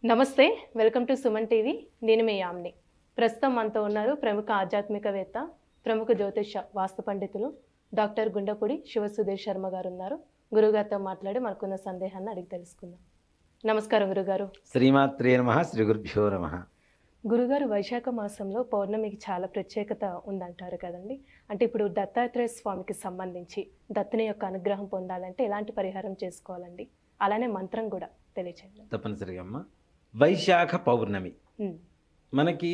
నమస్తే, welcome to Suman TV. నేను మీ యామ్ని. ప్రస్తుతం మనతో ఉన్నారు ప్రముఖ ఆధ్యాత్మికవేత్త, ప్రముఖ జ్యోతిష వాస్తు పండితులు డాక్టర్ గుండపూడి శివసుధీర్ శర్మ గారు ఉన్నారు. గురుగారితో మాట్లాడి మనకున్న సందేహాన్ని అడిగి తెలుసుకుందాం. నమస్కారం గురుగారు. శ్రీమాత్రే నమః, శ్రీ గురుభ్యో నమః. గురుగారు, వైశాఖ మాసంలో పౌర్ణమికి చాలా ప్రత్యేకత ఉందంటారు కదండి. అంటే ఇప్పుడు దత్తాత్రేయ స్వామికి సంబంధించి దత్తుని యొక్క అనుగ్రహం పొందాలంటే ఎలాంటి పరిహారం చేసుకోవాలండి? అలానే మంత్రం కూడా తెలియచేయండి. తప్పనిసరిగా అమ్మ, వైశాఖ పౌర్ణమి మనకి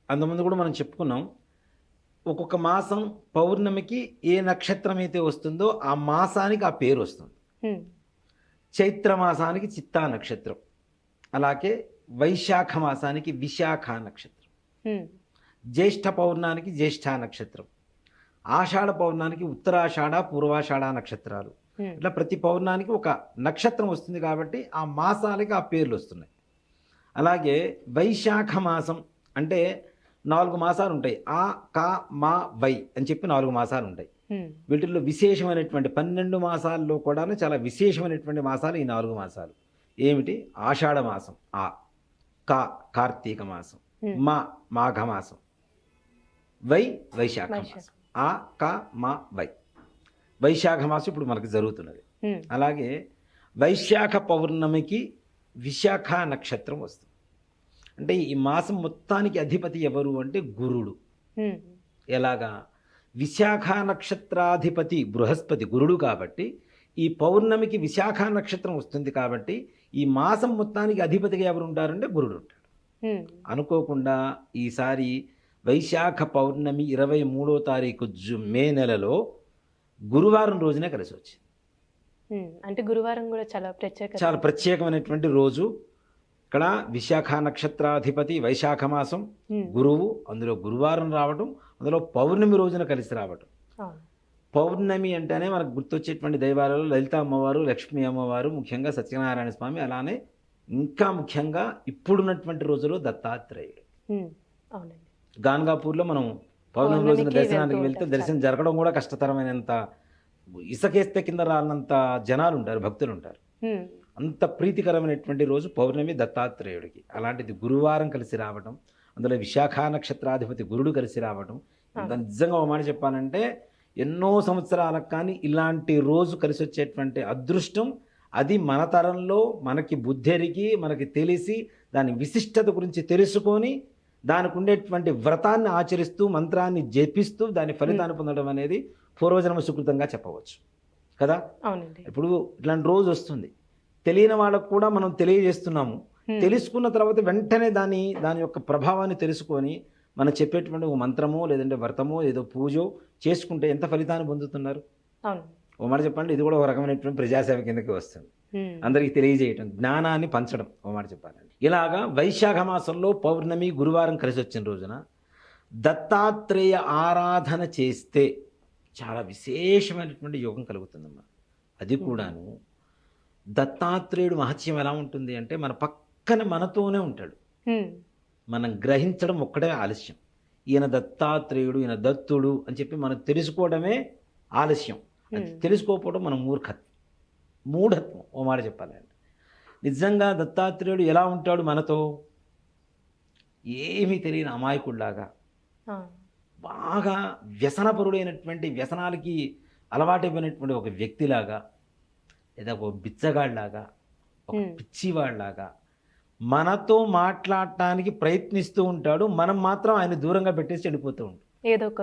అంతకుముందు కూడా మనం చెప్పుకున్నాం. ఒక్కొక్క మాసం పౌర్ణమికి ఏ నక్షత్రం అయితే వస్తుందో ఆ మాసానికి ఆ పేరు వస్తుంది. చైత్ర మాసానికి చిత్తా నక్షత్రం, అలాగే వైశాఖ మాసానికి విశాఖ నక్షత్రం, జ్యేష్ఠ పౌర్ణానికి జ్యేష్ఠ నక్షత్రం, ఆషాఢ పౌర్ణానికి ఉత్తరాషాఢ పూర్వాషాఢ నక్షత్రాలు. ఇట్లా ప్రతి పౌర్ణానికి ఒక నక్షత్రం వస్తుంది కాబట్టి ఆ మాసాలకి ఆ పేర్లు వస్తున్నాయి. అలాగే వైశాఖ మాసం అంటే 4 మాసాలు ఉంటాయి. ఆ కా మా వై అని చెప్పి 4 మాసాలు ఉంటాయి. వీటిల్లో విశేషమైనటువంటి 12 మాసాల్లో కూడా చాలా విశేషమైనటువంటి మాసాలు ఈ 4 మాసాలు. ఏమిటి? ఆషాఢ మాసం ఆ, కా కార్తీక మాసం, మా మాఘ మాసం, వై వైశాఖ మాసం. ఆ కా మా వై వైశాఖ మాసం ఇప్పుడు మనకి జరుగుతున్నది. అలాగే వైశాఖ పౌర్ణమికి విశాఖ నక్షత్రం వస్తుంది. అంటే ఈ మాసం మొత్తానికి అధిపతి ఎవరు అంటే గురుడు. ఎలాగా? విశాఖ నక్షత్రాధిపతి బృహస్పతి గురుడు కాబట్టి ఈ పౌర్ణమికి విశాఖ నక్షత్రం వస్తుంది కాబట్టి ఈ మాసం మొత్తానికి అధిపతిగా ఎవరు ఉంటారంటే గురుడు ఉంటాడు. అనుకోకుండా ఈసారి వైశాఖ పౌర్ణమి 23వ తారీఖు మే నెలలో గురువారం రోజునే కలిసి వచ్చింది. అంటే గురువారం కూడా చాలా ప్రత్యేకమైనటువంటి రోజు. ఇక్కడ విశాఖ నక్షత్రాధిపతి వైశాఖ మాసం గురువు, అందులో గురువారం రావటం, అందులో పౌర్ణమి రోజున కలిసి రావటం. పౌర్ణమి అంటేనే మనకు గుర్తొచ్చేటువంటి దైవాలలో లలిత అమ్మవారు, లక్ష్మీ అమ్మవారు, ముఖ్యంగా సత్యనారాయణ స్వామి, అలానే ఇంకా ముఖ్యంగా ఇప్పుడున్నటువంటి రోజులో దత్తాత్రేయుడు. గాన్గాపూర్లో మనం పౌర్ణమి రోజున దర్శనానికి వెళ్తే దర్శనం జరగడం కూడా కష్టతరమైనంత, ఇసకేస్తే కింద రానంత జనాలు ఉంటారు, భక్తులు ఉంటారు. అంత ప్రీతికరమైనటువంటి రోజు పౌర్ణమి దత్తాత్రేయుడికి. అలాంటిది గురువారం కలిసి రావడం, అందులో విశాఖ నక్షత్రాధిపతి గురుడు కలిసి రావడం, నిజంగా ఒక మాట చెప్పాలంటే ఎన్నో సంవత్సరాలకు కానీ ఇలాంటి రోజు కలిసి వచ్చేటువంటి అదృష్టం అది మన తరంలో మనకి బుద్ధెరిగి మనకి తెలిసి దాని విశిష్టత గురించి తెలుసుకొని దానికి ఉండేటువంటి వ్రతాన్ని ఆచరిస్తూ మంత్రాన్ని జపిస్తూ దాని ఫలితాన్ని పొందడం అనేది పూర్వజన్మ సుకృతంగా చెప్పవచ్చు కదా. ఇప్పుడు ఇట్లాంటి రోజు వస్తుంది, తెలియని వాళ్ళకు కూడా మనం తెలియజేస్తున్నాము. తెలుసుకున్న తర్వాత వెంటనే దాని యొక్క ప్రభావాన్ని తెలుసుకొని మనం చెప్పేటువంటి ఒక మంత్రమో లేదంటే వ్రతమో ఏదో పూజో చేసుకుంటే ఎంత ఫలితాన్ని పొందుతున్నారు. ఓ మాట చెప్పండి, ఇది కూడా ఒక రకమైనటువంటి ప్రజాసేవ కిందకి వస్తుంది. అందరికీ తెలియజేయటం, జ్ఞానాన్ని పంచడం, ఓ మాట చెప్పాలండి. ఇలాగా వైశాఖ మాసంలో పౌర్ణమి గురువారం కలిసి వచ్చిన రోజున దత్తాత్రేయ ఆరాధన చేస్తే చాలా విశేషమైనటువంటి యోగం కలుగుతుందమ్మా. అది కూడాను దత్తాత్రేయుడు మహత్యం ఎలా ఉంటుంది అంటే మన పక్కన మనతోనే ఉంటాడు. మనం గ్రహించడం ఒక్కడే ఆలస్యం. ఈయన దత్తాత్రేయుడు, ఈయన దత్తుడు అని చెప్పి మనం తెలుసుకోవడమే ఆలస్యం. అది తెలుసుకోకపోవడం మనం మూఢత్వం, ఓ మాట చెప్పాలండి. నిజంగా దత్తాత్రేయుడు ఎలా ఉంటాడు మనతో? ఏమీ తెలియని అమాయకుడిలాగా, బాగా వ్యసనపరుడైనటువంటి, వ్యసనాలకి అలవాటైపోయినటువంటి ఒక వ్యక్తిలాగా, లేదా ఒక బిచ్చగాడిలాగా, ఒక పిచ్చివాడిలాగా మనతో మాట్లాడటానికి ప్రయత్నిస్తూ ఉంటాడు. మనం మాత్రం ఆయన దూరంగా పెట్టేసి వెళ్ళిపోతూ ఉంటాం. ఏదో ఒక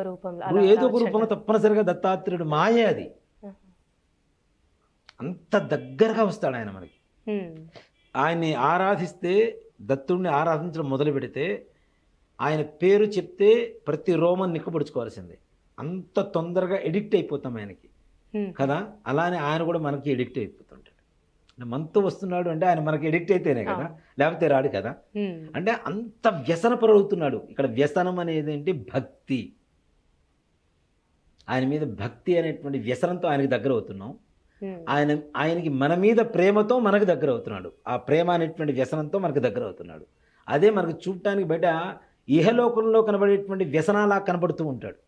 రూపంలో తప్పనిసరిగా దత్తాత్రేయుడు మాయే అది. అంత దగ్గరగా వస్తాడు ఆయన మనకి. ఆయన్ని ఆరాధిస్తే, దత్తుడిని ఆరాధించడం మొదలు పెడితే, ఆయన పేరు చెప్తే ప్రతి రోమం నిక్కబడుచుకోవాల్సిందే. అంత తొందరగా ఎడిక్ట్ అయిపోతాం ఆయనకి కదా. అలానే ఆయన కూడా మనకి ఎడిక్ట్ అయిపోతుంటాడు. మనతో వస్తున్నాడు అంటే ఆయన మనకి ఎడిక్ట్ అయితేనే కదా, లేకపోతే రాడు కదా. అంటే అంత వ్యసనపరుడుతున్నాడు. ఇక్కడ వ్యసనం అనేది ఏంటి? భక్తి. ఆయన మీద భక్తి అనేటువంటి వ్యసనంతో ఆయనకి దగ్గర అవుతున్నాం. ఆయనకి మన మీద ప్రేమతో మనకు దగ్గర అవుతున్నాడు. ఆ ప్రేమ అనేటువంటి వ్యసనంతో మనకు దగ్గర అవుతున్నాడు. అదే మనకు చూడటానికి బయట ఇహలోకంలో కనబడేటువంటి వ్యసనాలా కనబడుతూ ఉంటాడు.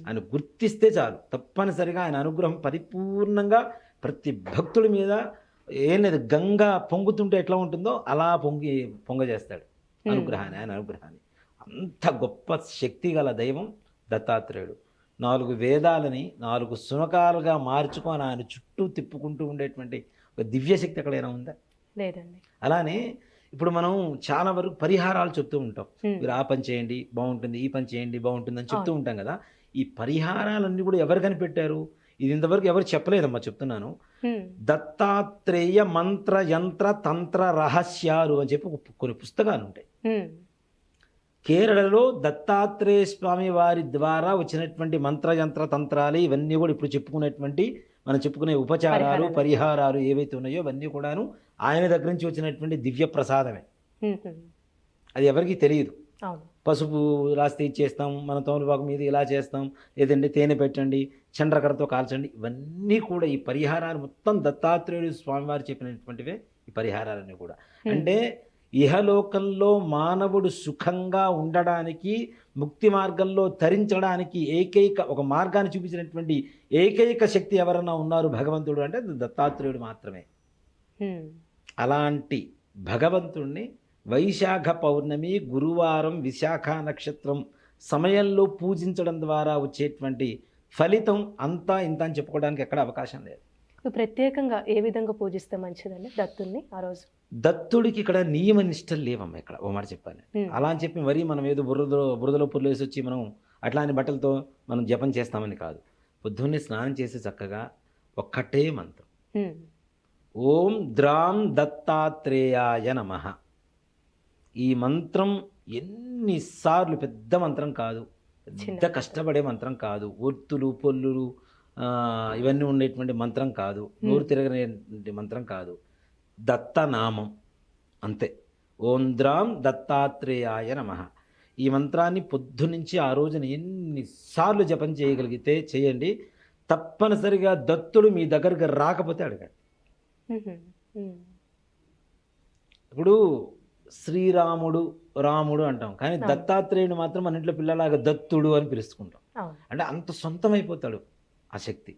ఆయన గుర్తిస్తే చాలు, తప్పనిసరిగా ఆయన అనుగ్రహం పరిపూర్ణంగా ప్రతి భక్తుడి మీద ఏం లేదు, గంగ పొంగుతుంటే ఎట్లా ఉంటుందో అలా పొంగజేస్తాడు అనుగ్రహాన్ని, ఆయన అనుగ్రహాన్ని. అంత గొప్ప శక్తి గల దైవం దత్తాత్రేయుడు. 4 వేదాలని 4 శునకాలుగా మార్చుకొని ఆయన చుట్టూ తిప్పుకుంటూ ఉండేటువంటి ఒక దివ్యశక్తి ఎక్కడైనా ఉందా? లేదండి. అలానే ఇప్పుడు మనం చాలా వరకు పరిహారాలు చెప్తూ ఉంటాం. మీరు ఆ పని చేయండి బాగుంటుంది, ఈ పని చేయండి బాగుంటుంది అని చెప్తూ ఉంటాం కదా. ఈ పరిహారాలన్నీ కూడా ఎవరు కనిపెట్టారు? ఇది ఇంతవరకు ఎవరు చెప్పలేదమ్మా, చెప్తున్నాను. దత్తాత్రేయ మంత్ర యంత్ర తంత్ర రహస్యాలు అని చెప్పి కొన్ని పుస్తకాలు ఉంటాయి. కేరళలో దత్తాత్రేయ స్వామి వారి ద్వారా వచ్చినటువంటి మంత్రయంత్ర తంత్రాలు ఇవన్నీ కూడా ఇప్పుడు చెప్పుకునేటువంటి మనం చెప్పుకునే ఉపచారాలు పరిహారాలు ఏవైతే ఉన్నాయో అవన్నీ కూడాను ఆయన దగ్గర నుంచి వచ్చినటువంటి దివ్య ప్రసాదమే. అది ఎవరికీ తెలియదు. పసుపు రాస్తే ఇచ్చేస్తాం, మన తోమలపాకు మీద ఇలా చేస్తాం, లేదంటే తేనె పెట్టండి, చండ్రకరతో కాల్చండి, ఇవన్నీ కూడా ఈ పరిహారాలు మొత్తం దత్తాత్రేయుడు స్వామివారు చెప్పినటువంటివే ఈ పరిహారాలన్నీ కూడా. అంటే ఇహలోకంలో మానవుడు సుఖంగా ఉండడానికి, ముక్తి మార్గంలో తరించడానికి ఒక మార్గాన్ని చూపించినటువంటి ఏకైక శక్తి ఎవరన్నా ఉన్నారు భగవంతుడు అంటే దత్తాత్రేయుడు మాత్రమే. అలాంటి భగవంతుణ్ణి వైశాఖ పౌర్ణమి గురువారం విశాఖ నక్షత్రం సమయంలో పూజించడం ద్వారా వచ్చేటువంటి ఫలితం అంతా ఇంత అని చెప్పుకోవడానికి ఎక్కడ అవకాశం లేదు. ప్రత్యేకంగా ఏ విధంగా పూజిస్తే మంచిదండి దత్తుల్ని ఆ రోజు? దత్తుడికి ఇక్కడ నియమ నిష్టలు లేవమ్మా. ఇక్కడ ఓ మాట చెప్పాలి, అలా అని చెప్పి మరీ మనం ఏదో బురదలో పుర్లు వేసి వచ్చి మనం అట్లాంటి బట్టలతో మనం జపం చేస్తామని కాదు. పొద్దున్నే స్నానం చేసి చక్కగా ఒక్కటే మంత్రం, ఓం ద్రాం దత్తాత్రేయాయ నమః. ఈ మంత్రం ఎన్నిసార్లు, పెద్ద మంత్రం కాదు, పెద్ద కష్టపడే మంత్రం కాదు, ఒత్తులు పొల్లులు ఇవన్నీ ఉండేటువంటి మంత్రం కాదు, నోరు తిరగనేటువంటి మంత్రం కాదు, దత్తనామం అంతే. ఓం ద్రాం దత్తాత్రేయాయ నమః. ఈ మంత్రాన్ని పొద్దునుంచి ఆ రోజున ఎన్నిసార్లు జపం చేయగలిగితే చేయండి. తప్పనిసరిగా దత్తుడు మీ దగ్గరికి రాకపోతే అడగండి. ఇప్పుడు శ్రీరాముడు రాముడు అంటాం, కానీ దత్తాత్రేయుడు మాత్రం మన ఇంట్లో పిల్లలాగా దత్తుడు అని పిలుచుకుంటాం. అంటే అంత సొంతమైపోతాడు ఆ శక్తి.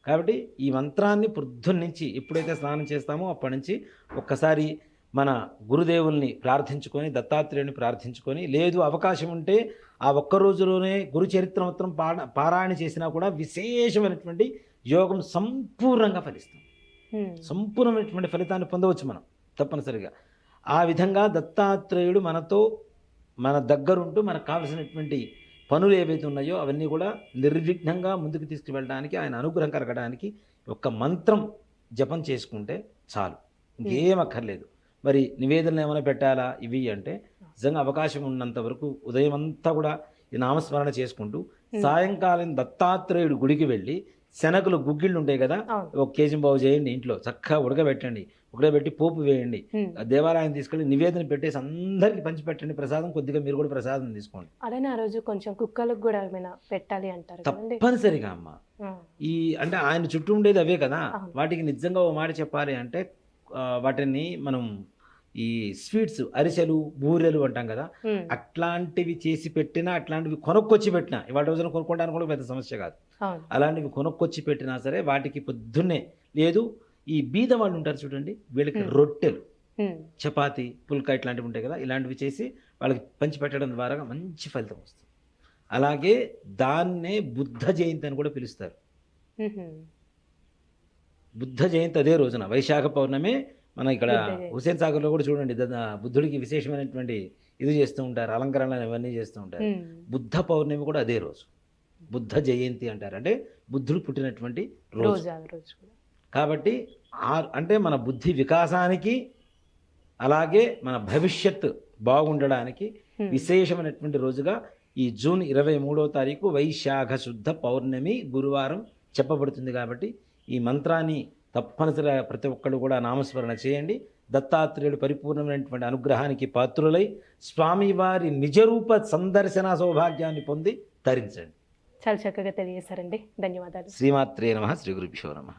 కాబట్టి ఈ మంత్రాన్ని పొద్దున్నుంచి ఎప్పుడైతే స్నానం చేస్తామో అప్పటి నుంచి ఒక్కసారి మన గురుదేవుల్ని ప్రార్థించుకొని, దత్తాత్రేయుని ప్రార్థించుకొని, లేదు అవకాశం ఉంటే ఆ ఒక్క రోజులోనే గురు చరిత్ర మొత్తం పారాయణ చేసినా కూడా విశేషమైనటువంటి యోగం సంపూర్ణంగా ఫలిస్తుంది. సంపూర్ణమైనటువంటి ఫలితాన్ని పొందవచ్చు మనం తప్పనిసరిగా. ఆ విధంగా దత్తాత్రేయుడు మనతో మన దగ్గరుంటూ మనకు కావలసినటువంటి పనులు ఏవైతే ఉన్నాయో అవన్నీ కూడా నిర్విఘ్నంగా ముందుకు తీసుకువెళ్ళడానికి, ఆయన అనుగ్రహం కలగడానికి ఒక్క మంత్రం జపం చేసుకుంటే చాలు, ఇంకేం అక్కర్లేదు. మరి నివేదనలు ఏమైనా పెట్టాలా ఇవి అంటే నిజంగా అవకాశం ఉన్నంత వరకు ఉదయం అంతా కూడా ఈ నామస్మరణ చేసుకుంటూ సాయంకాలం దత్తాత్రేయుడు గుడికి వెళ్ళి శనగలు గుగ్గిళ్ళు ఉంటాయి కదా, 1 కేజీ బావు చేయండి, ఇంట్లో చక్కగా ఉడకబెట్టి పోపు వేయండి, దేవాలయం తీసుకెళ్ళి నివేదన పెట్టేసి అందరికి పంచి పెట్టండి ప్రసాదం. కొద్దిగా మీరు కూడా ప్రసాదం తీసుకోండి. అలానే ఆ రోజు కొంచెం కుక్కలకు కూడా ఏమైనా పెట్టాలి అంటారు. తప్పనిసరిగా అమ్మ. ఈ అంటే ఆయన చుట్టూ ఉండేది అవే కదా, వాటికి నిజంగా ఓ మాట చెప్పాలి అంటే వాటిని మనం ఈ స్వీట్స్, అరిసెలు, బూరెలు అంటాం కదా, అట్లాంటివి చేసి పెట్టినా, అట్లాంటివి కొనుక్కొచ్చి పెట్టినా, ఇవాళ రోజున కొనుక్కోవడానికి కూడా పెద్ద సమస్య కాదు. అలాంటివి కొనుక్కొచ్చి పెట్టినా సరే వాటికి పొద్దున్నే, లేదు ఈ బీద వాళ్ళు ఉంటారు చూడండి, వీళ్ళకి రొట్టెలు, చపాతి, పుల్కా ఇట్లాంటివి ఉంటాయి కదా, ఇలాంటివి చేసి వాళ్ళకి పంచి పెట్టడం ద్వారా మంచి ఫలితం వస్తుంది. అలాగే దాన్నే బుద్ధ జయంతి అని కూడా పిలుస్తారు. బుద్ధ జయంతి అదే రోజున వైశాఖ పౌర్ణమి. మన ఇక్కడ హుసేన్ సాగర్లో కూడా చూడండి, బుద్ధుడికి విశేషమైనటువంటి ఇది చేస్తూ ఉంటారు, అలంకరణలు ఇవన్నీ చేస్తూ ఉంటారు. బుద్ధ పౌర్ణమి కూడా అదే రోజు, బుద్ధ జయంతి అంటారు. అంటే బుద్ధుడు పుట్టినటువంటి రోజు. కాబట్టి అంటే మన బుద్ధి వికాసానికి, అలాగే మన భవిష్యత్ బాగుండడానికి విశేషమైనటువంటి రోజుగా ఈ జూన్ 23వ తారీఖు వైశాఖ శుద్ధ పౌర్ణమి గురువారం చెప్పబడుతుంది. కాబట్టి ఈ మంత్రాన్ని తప్పనిసరిగా ప్రతి ఒక్కరు కూడా నామస్మరణ చేయండి. దత్తాత్రేయుడు పరిపూర్ణమైనటువంటి అనుగ్రహానికి పాత్రులై స్వామివారి నిజరూప సందర్శన సౌభాగ్యాన్ని పొంది తరించండి. చాలా చక్కగా తెలియజేశారండి, ధన్యవాదాలు. శ్రీమాత్రే నమః. శ్రీ గురుభ్యో నమః.